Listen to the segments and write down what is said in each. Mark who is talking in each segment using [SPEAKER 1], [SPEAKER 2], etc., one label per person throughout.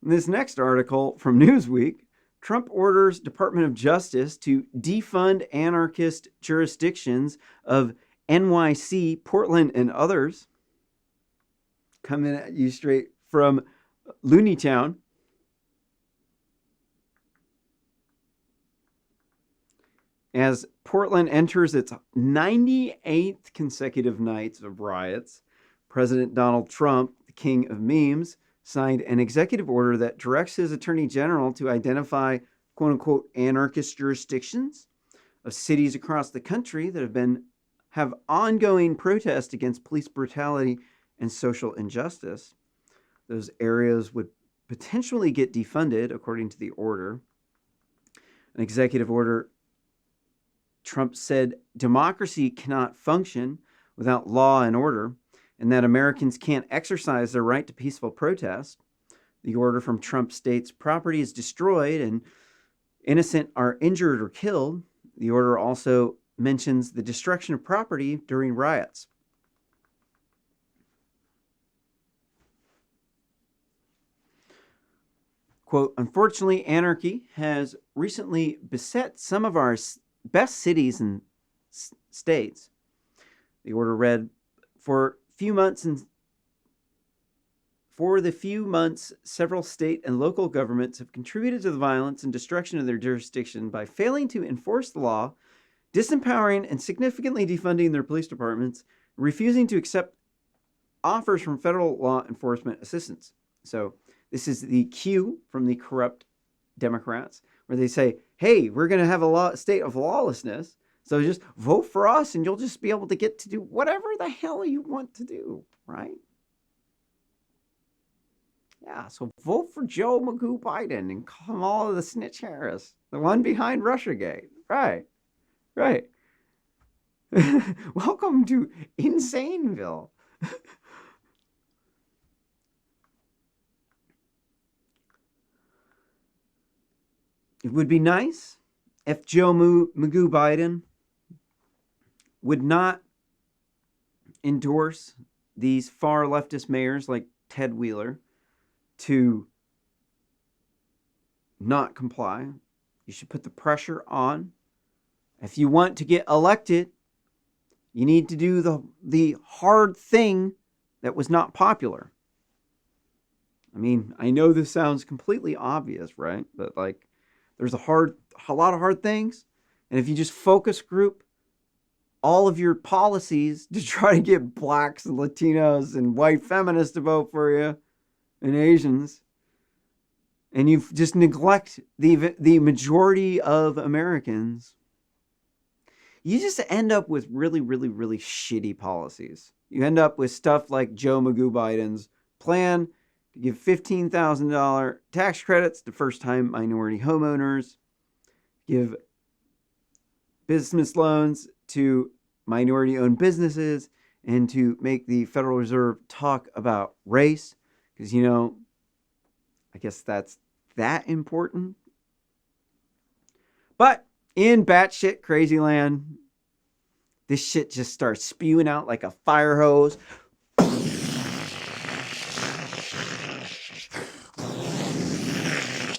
[SPEAKER 1] In this next article from Newsweek, Trump orders Department of Justice to defund anarchist jurisdictions of NYC, Portland, and others. Coming at you straight from Looney Town. As Portland enters its 98th consecutive nights of riots, President Donald Trump, the king of memes, signed an executive order that directs his attorney general to identify quote unquote anarchist jurisdictions of cities across the country that have ongoing protests against police brutality and social injustice. Those areas would potentially get defunded, according to the order. An executive order, Trump said democracy cannot function without law and order, and that Americans can't exercise their right to peaceful protest. The order from Trump states property is destroyed and innocent are injured or killed. The order also mentions the destruction of property during riots. Quote, unfortunately, anarchy has recently beset some of our best cities and states. The order read, for the few months, several state and local governments have contributed to the violence and destruction of their jurisdiction by failing to enforce the law, disempowering and significantly defunding their police departments, and refusing to accept offers from federal law enforcement assistance. So this is the cue from the corrupt Democrats, where they say, hey, we're going to have a state of lawlessness, so just vote for us and you'll just be able to get to do whatever the hell you want to do, right? Yeah, so vote for Joe Magoo Biden and Kamala the Snitch Harris, the one behind Russiagate. Right, right. Welcome to Insaneville. It would be nice if Joe Magoo Biden would not endorse these far leftist mayors like Ted Wheeler to not comply. You should put the pressure on. If you want to get elected, you need to do the hard thing that was not popular. I mean, I know this sounds completely obvious, right? But like, there's a lot of hard things. And if you just focus group all of your policies to try to get blacks and Latinos and white feminists to vote for you and Asians, and you just neglect the majority of Americans, you just end up with really, really, really shitty policies. You end up with stuff like Joe Magoo Biden's plan to give $15,000 tax credits to first-time minority homeowners, give business loans to minority-owned businesses, and to make the Federal Reserve talk about race, because, you know, I guess that's that important. But in batshit crazy land, this shit just starts spewing out like a fire hose.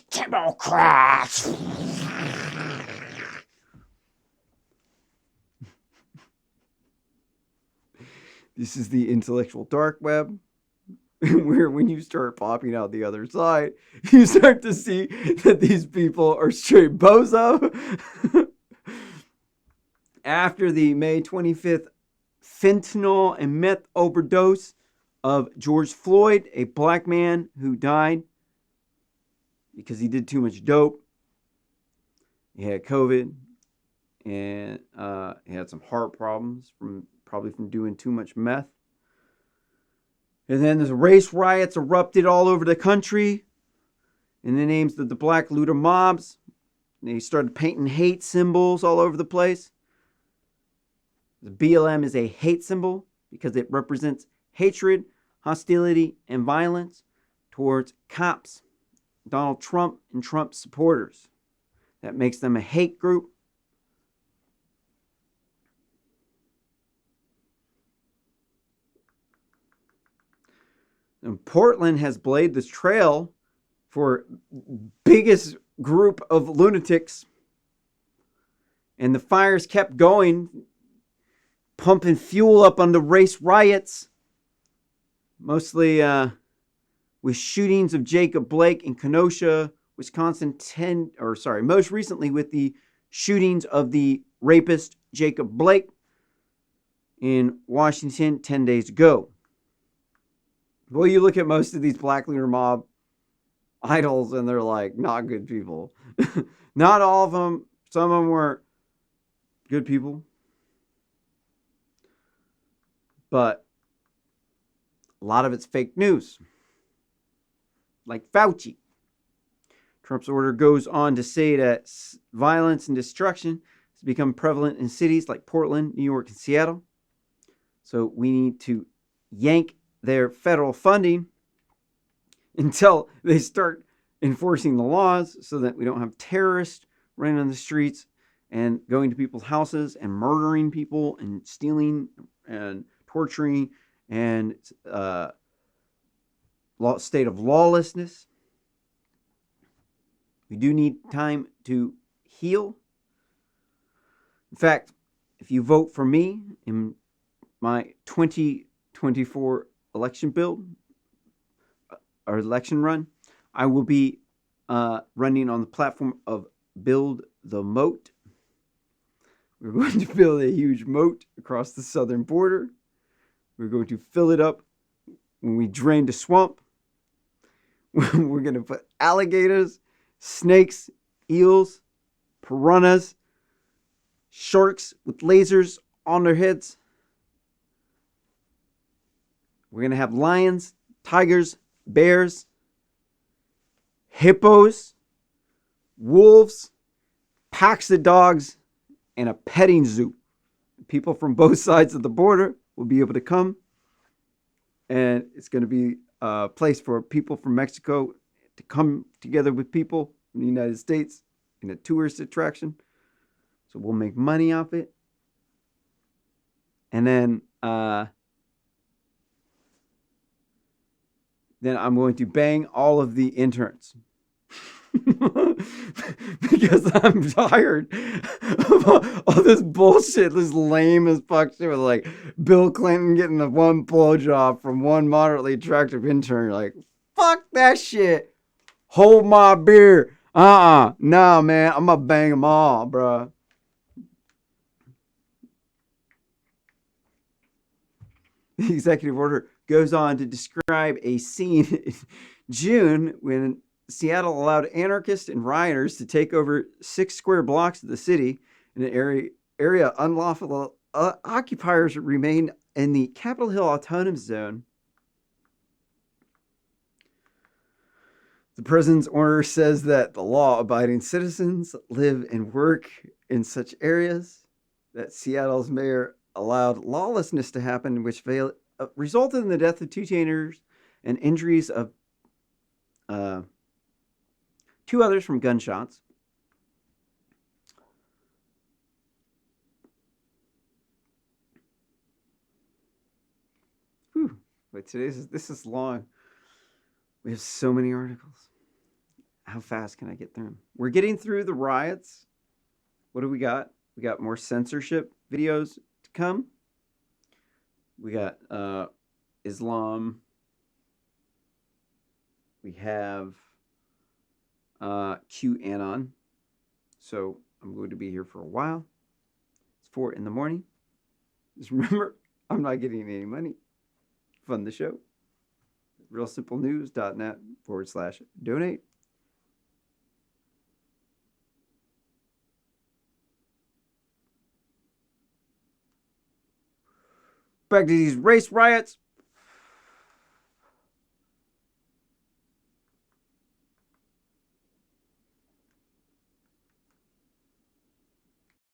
[SPEAKER 1] Democrats! This is the intellectual dark web, where when you start popping out the other side, you start to see that these people are straight bozo. After the May 25th fentanyl and meth overdose of George Floyd, a black man who died because he did too much dope. He had COVID, and he had some heart problems probably from doing too much meth. And then there's race riots erupted all over the country in the names of the black looter mobs. They started painting hate symbols all over the place. The BLM is a hate symbol because it represents hatred, hostility, and violence towards cops, Donald Trump, and Trump supporters. That makes them a hate group. And Portland has blazed the trail for biggest group of lunatics. And the fires kept going, pumping fuel up on the race riots, mostly with shootings of Jacob Blake in Kenosha, Wisconsin. Most recently with the shootings of the rapist Jacob Blake in Washington 10 days ago. Well, you look at most of these Black Lunar Mob idols and they're like not good people. Not all of them. Some of them were good people. But a lot of it's fake news. Like Fauci. Trump's order goes on to say that violence and destruction has become prevalent in cities like Portland, New York, and Seattle. So we need to yank their federal funding until they start enforcing the laws so that we don't have terrorists running on the streets and going to people's houses and murdering people and stealing and torturing and state of lawlessness. We do need time to heal. In fact, if you vote for me in my 2024 election build or election run, I will be running on the platform of Build the Moat. We're going to build a huge moat across the southern border. We're going to fill it up when we drain the swamp. We're going to put alligators, snakes, eels, piranhas, sharks with lasers on their heads. We're going to have lions, tigers, bears, hippos, wolves, packs of dogs, and a petting zoo. People from both sides of the border will be able to come. And it's going to be a place for people from Mexico to come together with people in the United States in a tourist attraction. So we'll make money off it. And then I'm going to bang all of the interns. Because I'm tired of all this bullshit, this lame as fuck shit with like Bill Clinton getting the one blowjob from one moderately attractive intern. You're like, fuck that shit. Hold my beer. No, man, I'm gonna bang them all, bruh. The executive order goes on to describe a scene in June when Seattle allowed anarchists and rioters to take over 6 square blocks of the city in an area unlawful occupiers remain in the Capitol Hill Autonomous Zone. The president's order says that the law-abiding citizens live and work in such areas, that Seattle's mayor allowed lawlessness to happen, which resulted in the death of 2 teenagers and injuries of 2 others from gunshots. Whew. Wait, this is long. We have so many articles. How fast can I get through them? We're getting through the riots. What do we got? We got more censorship videos to come. We got Islam. We have QAnon. So I'm going to be here for a while. It's 4 a.m. Just remember, I'm not getting any money. Fund the show. realsimplenews.net/donate. Back to these race riots.